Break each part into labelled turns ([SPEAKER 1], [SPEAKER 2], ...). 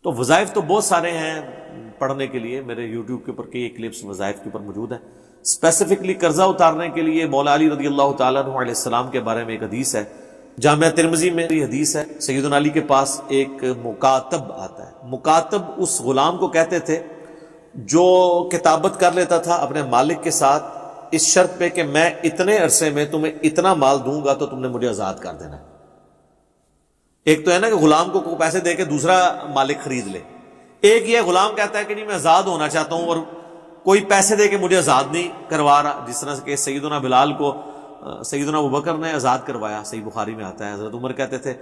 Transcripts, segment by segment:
[SPEAKER 1] تو وظائف تو بہت سارے ہیں پڑھنے کے لیے، میرے یوٹیوب کے اوپر کئی کلپس وظائف کے اوپر موجود ہیں۔ اسپیسیفکلی قرضہ اتارنے کے لیے مولا علی رضی اللہ تعالیٰ عنہ علیہ السلام کے بارے میں ایک حدیث ہے، جامعہ ترمذی میں یہ حدیث ہے۔ سیدنا علی کے پاس ایک مکاتب آتا ہے۔ مکاتب اس غلام کو کہتے تھے جو کتابت کر لیتا تھا اپنے مالک کے ساتھ اس شرط پہ کہ میں اتنے عرصے میں تمہیں اتنا مال دوں گا تو تم نے مجھے آزاد کر دینا ہے۔ ایک تو ہے نا کہ غلام کو پیسے دے کے دوسرا مالک خرید لے، ایک یہ غلام کہتا ہے کہ نہیں میں آزاد ہونا چاہتا ہوں اور کوئی پیسے دے کے مجھے آزاد نہیں کروا رہا، جس طرح کہ سیدنا بلال کو سیدنا ابوبکر نے آزاد کروایا، صحیح بخاری میں آتا ہے۔ حضرت عمر کہتے تھے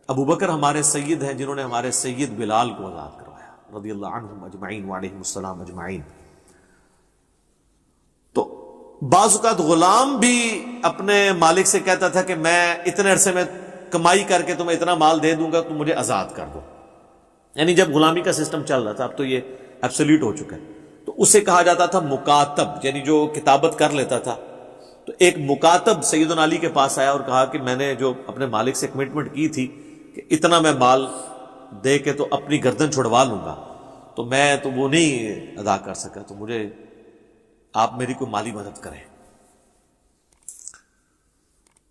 [SPEAKER 1] ابوبکر ہمارے سید ہیں جنہوں نے ہمارے سید بلال کو آزاد کروایا رضی اللہ عنہم اجمعین وعلیہم السلام اجمعین۔ تو بعض اوقات غلام بھی اپنے مالک سے کہتا تھا کہ میں اتنے عرصے میں کمائی کر کے تمہیں اتنا مال دے دوں گا تم مجھے آزاد کر دو، یعنی جب غلامی کا سسٹم چل رہا تھا، اب تو یہ ایبسلیوٹ ہو چکا ہے، تو اسے کہا جاتا تھا مکاتب، یعنی جو کتابت کر لیتا تھا۔ تو ایک مکاتب سیدنا علی کے پاس آیا اور کہا کہ میں نے جو اپنے مالک سے کمٹمنٹ کی تھی کہ اتنا میں مال دے کے تو اپنی گردن چھڑوا لوں گا، تو میں تو وہ نہیں ادا کر سکا، تو مجھے آپ میری کوئی مالی مدد کریں۔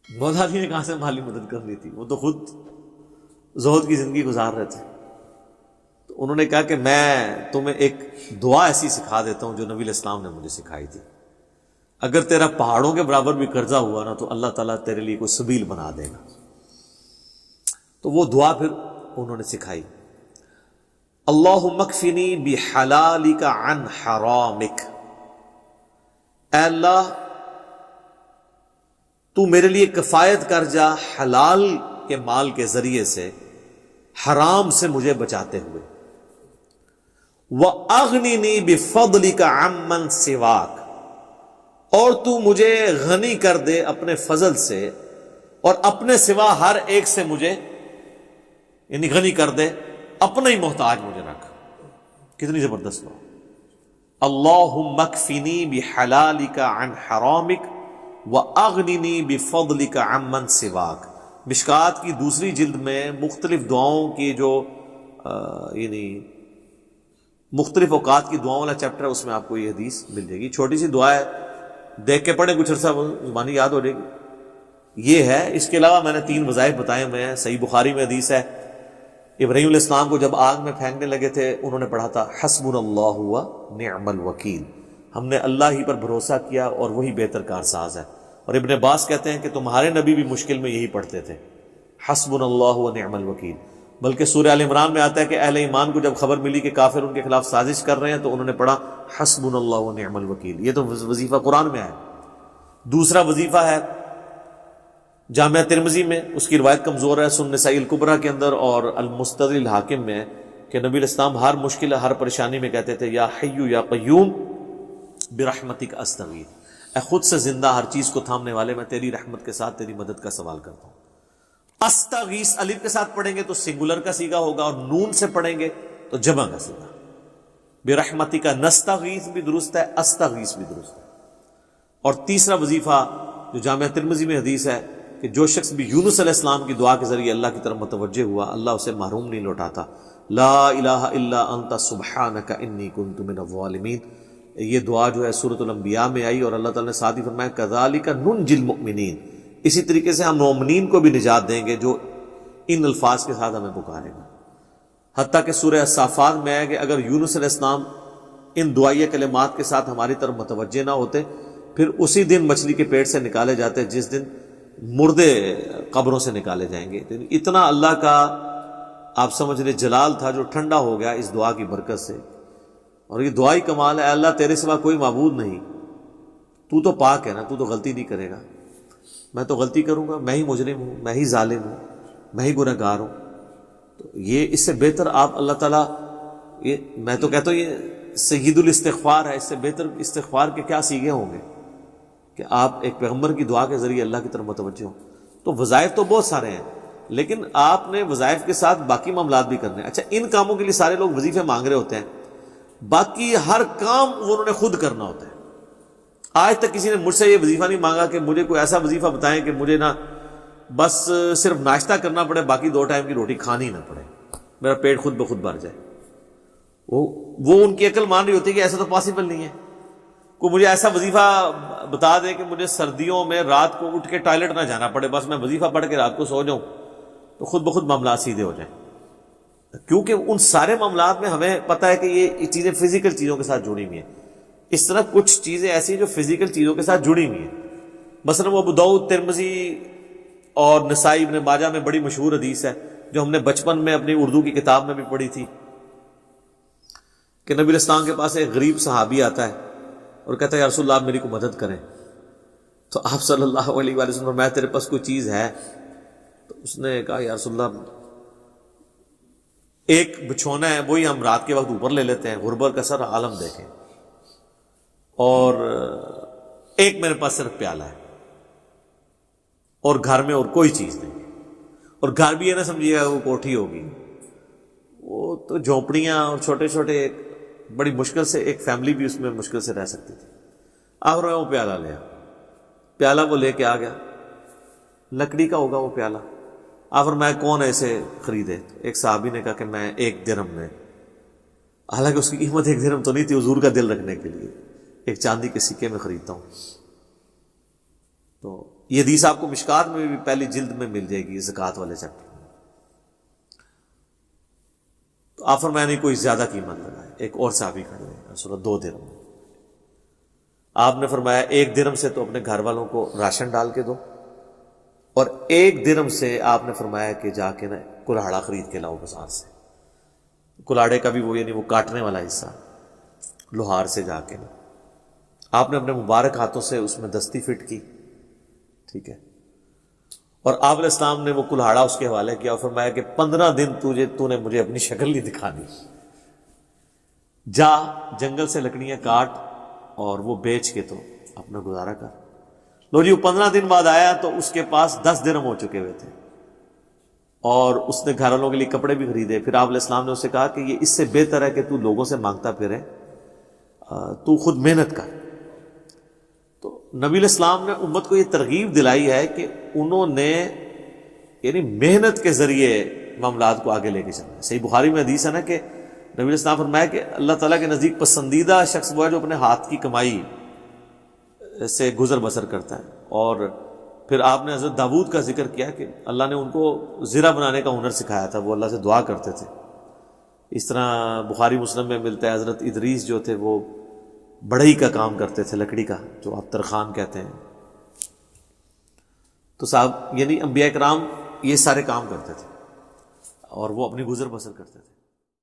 [SPEAKER 1] مولا علی نے کہاں سے مالی مدد کرنی تھی، وہ تو خود زہد کی زندگی گزار رہے تھے۔ تو انہوں نے کہا کہ میں تمہیں ایک دعا ایسی سکھا دیتا ہوں جو نبی علیہ السلام نے مجھے سکھائی تھی، اگر تیرا پہاڑوں کے برابر بھی قرضہ ہوا نا تو اللہ تعالیٰ تیرے لیے کوئی سبیل بنا دے گا۔ تو وہ دعا پھر انہوں نے سکھائی، اللہم اکفنی بحلالک عن حرامک، اے اللہ تو میرے لیے کفایت کر جا حلال کے مال کے ذریعے سے حرام سے مجھے بچاتے ہوئے، وَأَغْنِنِي بِفَضْلِكَ عَمَّنْ سِوَاكَ، اور تو مجھے غنی کر دے اپنے فضل سے اور اپنے سوا ہر ایک سے مجھے یعنی غنی کر دے، اپنا ہی محتاج مجھے رکھ۔ کتنی زبردست بات، اللہم اکفنی بحلالک عن حرامک وَأَغْنِنِي بِفَضْلِكَ عَمَّنْ سِوَاكَ۔ مشکات کی دوسری جلد میں مختلف دعاؤں کی جو یعنی مختلف اوقات کی دعاؤں والا چیپٹر ہے، اس میں آپ کو یہ حدیث مل جائے گی۔ چھوٹی سی دعا ہے، دیکھ کے پڑھیں کچھ عرصہ زبانی یاد ہو جائے گی، یہ ہے۔ اس کے علاوہ میں نے 3 وظائف بتائے ہوئے ہیں، صحیح بخاری میں حدیث ہے، ابراہیم علیہ السلام کو جب آگ میں پھینکنے لگے تھے انہوں نے پڑھا تھا حسبنا اللہ ونعم الوکیل، ہم نے اللہ ہی پر بھروسہ کیا اور وہی بہتر کارساز ہے۔ اور ابن عباس کہتے ہیں کہ تمہارے نبی بھی مشکل میں یہی پڑھتے تھے، حسبنا اللہ ونعم الوکیل۔ بلکہ سورہ آل عمران میں آتا ہے کہ اہل ایمان کو جب خبر ملی کہ کافر ان کے خلاف سازش کر رہے ہیں تو انہوں نے پڑھا حسبنا اللہ ونعم الوکیل۔ یہ تو وظیفہ قرآن میں ہے۔ دوسرا وظیفہ ہے جامعہ ترمذی میں، اس کی روایت کمزور ہے، سنن نسائی الکبریٰ کے اندر اور المستدرک الحاکم میں، کہ نبی علیہ السلام ہر مشکل ہر پریشانی میں کہتے تھے یا حی یا قیوم برحمتک استغیث، اے خود سے زندہ ہر چیز کو تھامنے والے میں تیری رحمت کے ساتھ تیری مدد کا سوال کرتا ہوں۔ استغیث الف کے ساتھ پڑھیں گے تو سنگولر کا صیغہ ہوگا، اور نون سے پڑھیں گے تو جمع کا صیغہ۔ برحمتک نستغیث بھی درست ہے، استغیث بھی درست ہے۔ اور تیسرا وظیفہ جو جامعہ ترمذی میں حدیث ہے کہ جو شخص بھی یونس علیہ السلام کی دعا کے ذریعے اللہ کی طرف متوجہ ہوا اللہ اسے محروم نہیں لوٹاتا، لا الہ الا انت سبحانک انی کنت من الظالمین۔ یہ دعا جو ہے سورۃ الانبیاء میں آئی اور اللہ تعالیٰ نے ساتھ ہی فرمایا کذالک ننجی المؤمنین، اسی طریقے سے ہم مومنین کو بھی نجات دیں گے جو ان الفاظ کے ساتھ ہمیں پکارے گا۔ حتیٰ کہ سورہ الصافات میں ہے کہ اگر یونس علیہ السلام ان دعائیہ کلمات کے ساتھ ہماری طرف متوجہ نہ ہوتے پھر اسی دن مچھلی کے پیٹ سے نکالے جاتے جس دن مردے قبروں سے نکالے جائیں گے۔ اتنا اللہ کا آپ سمجھ لیں جلال تھا جو ٹھنڈا ہو گیا اس دعا کی برکت سے۔ اور یہ دعائی کمال ہے، اے اللہ تیرے سوا کوئی معبود نہیں، تو تو پاک ہے نا، تو تو غلطی نہیں کرے گا، میں تو غلطی کروں گا، میں ہی مجرم ہوں، میں ہی ظالم ہوں، میں ہی گنہگار گار ہوں۔ تو یہ اس سے بہتر آپ اللہ تعالیٰ، یہ میں تو کہتا ہوں یہ سید الاستغفار ہے، اس سے بہتر استغفار کے کیا سیغے ہوں گے کہ آپ ایک پیغمبر کی دعا کے ذریعے اللہ کی طرف متوجہ ہوں۔ تو وظائف تو بہت سارے ہیں لیکن آپ نے وظائف کے ساتھ باقی معاملات بھی کرنے ہیں۔ اچھا ان کاموں کے لیے سارے لوگ وظیفے مانگ رہے ہوتے ہیں، باقی ہر کام وہ انہوں نے خود کرنا ہوتا ہے۔ آج تک کسی نے مجھ سے یہ وظیفہ نہیں مانگا کہ مجھے کوئی ایسا وظیفہ بتائیں کہ مجھے نہ بس صرف ناشتہ کرنا پڑے، باقی 2 ٹائم کی روٹی کھانی نہ پڑے۔ میرا پیٹ خود بخود بھر جائے. وہ ان کی عقل مان رہی ہوتی ہے کہ ایسا تو پاسبل نہیں ہے. کوئی مجھے ایسا وظیفہ بتا دے کہ مجھے سردیوں میں رات کو اٹھ کے ٹوائلٹ نہ جانا پڑے، بس میں وظیفہ پڑھ کے رات کو سو جاؤں، تو خود بخود معاملات سیدھے ہو جائیں. کیونکہ ان سارے معاملات میں ہمیں پتہ ہے کہ یہ چیزیں فزیکل چیزوں کے ساتھ جڑی ہوئی ہیں. اس طرح کچھ چیزیں ایسی جو فزیکل چیزوں کے ساتھ جڑی ہوئی ہیں. مثلا وہ ابو داؤد، ترمذی اور نسائی، ابن ماجہ میں بڑی مشہور حدیث ہے جو ہم نے بچپن میں اپنی اردو کی کتاب میں بھی پڑھی تھی کہ نبی اسلام کے پاس ایک غریب صحابی آتا ہے اور کہتا ہے یا رسول اللہ آپ میری کو مدد کریں. تو آپ صلی اللہ علیہ وآلہ وسلم فرمایا تیرے پاس کوئی چیز ہے؟ تو اس نے کہا یا رسول اللہ ایک بچھونا ہے، وہی ہم رات کے وقت اوپر لے لیتے ہیں، غربت کا سر عالم دیکھیں، اور ایک میرے پاس صرف پیالہ ہے، اور گھر میں اور کوئی چیز نہیں. اور گھر بھی یہ نہ سمجھیے گا وہ کوٹھی ہوگی، وہ تو جھونپڑیاں اور چھوٹے چھوٹے، ایک بڑی مشکل سے ایک فیملی بھی اس میں مشکل سے رہ سکتی تھی. آخر میں وہ پیالہ لیا، پیالہ وہ لے کے آ گیا، لکڑی کا ہوگا وہ پیالہ. آخر میں کون ایسے خریدے؟ ایک صحابی نے کہا کہ میں 1 درہم میں، حالانکہ اس کی قیمت 1 درہم تو نہیں تھی، حضور کا دل رکھنے کے لیے ایک چاندی کے سکے میں خریدتا ہوں. تو یہ حدیث آپ کو مشکات میں بھی پہلی جلد میں مل جائے گی، زکوٰۃ والے چیپٹر میں. تو آفر میں نے کوئی زیادہ قیمت لگائے. ایک اور صحابی کھڑے ہوئے، رسول اللہ 2 درہم. آپ نے فرمایا 1 درہم سے تو اپنے گھر والوں کو راشن ڈال کے دو، اور 1 درہم سے آپ نے فرمایا کہ جا کے نا کلاڑا خرید کے لاؤ بازار سے. کلاڑے کا بھی وہ یعنی وہ کاٹنے والا حصہ لوہار سے جا کے نا آپ نے اپنے مبارک ہاتھوں سے اس میں دستی فٹ کی، ٹھیک ہے. اور آپ علیہ السلام نے وہ کلاڑا اس کے حوالے کیا اور فرمایا کہ 15 دن تو نے مجھے اپنی شکل نہیں دکھانی، جا جنگل سے لکڑیاں کاٹ اور وہ بیچ کے تو اپنا گزارا کر. لو جی، وہ 15 دن بعد آیا تو اس کے پاس 10 درہم ہو چکے ہوئے تھے، اور اس نے گھر والوں کے لیے کپڑے بھی خریدے. پھر آپ علیہ السلام نے اسے کہا کہ یہ اس سے بہتر ہے کہ تو لوگوں سے مانگتا پھرے، تو خود محنت کر. تو نبی علیہ السلام نے امت کو یہ ترغیب دلائی ہے کہ انہوں نے یعنی محنت کے ذریعے معاملات کو آگے لے کے چلنا ہے. صحیح بخاری میں حدیث ہے نا کہ نبی علیہ السلام فرمایا کہ اللہ تعالیٰ کے نزدیک پسندیدہ شخص وہ ہے جو اپنے ہاتھ کی کمائی سے گزر بسر کرتا ہے. اور پھر آپ نے حضرت داؤد کا ذکر کیا کہ اللہ نے ان کو زرہ بنانے کا ہنر سکھایا تھا، وہ اللہ سے دعا کرتے تھے. اس طرح بخاری مسلم میں ملتا ہے حضرت ادریس جو تھے وہ بڑھئی کا کام کرتے تھے، لکڑی کا، جو آپ ترخان کہتے ہیں. تو صاحب یعنی انبیاء کرام یہ سارے کام کرتے تھے اور وہ اپنی گزر بسر کرتے تھے.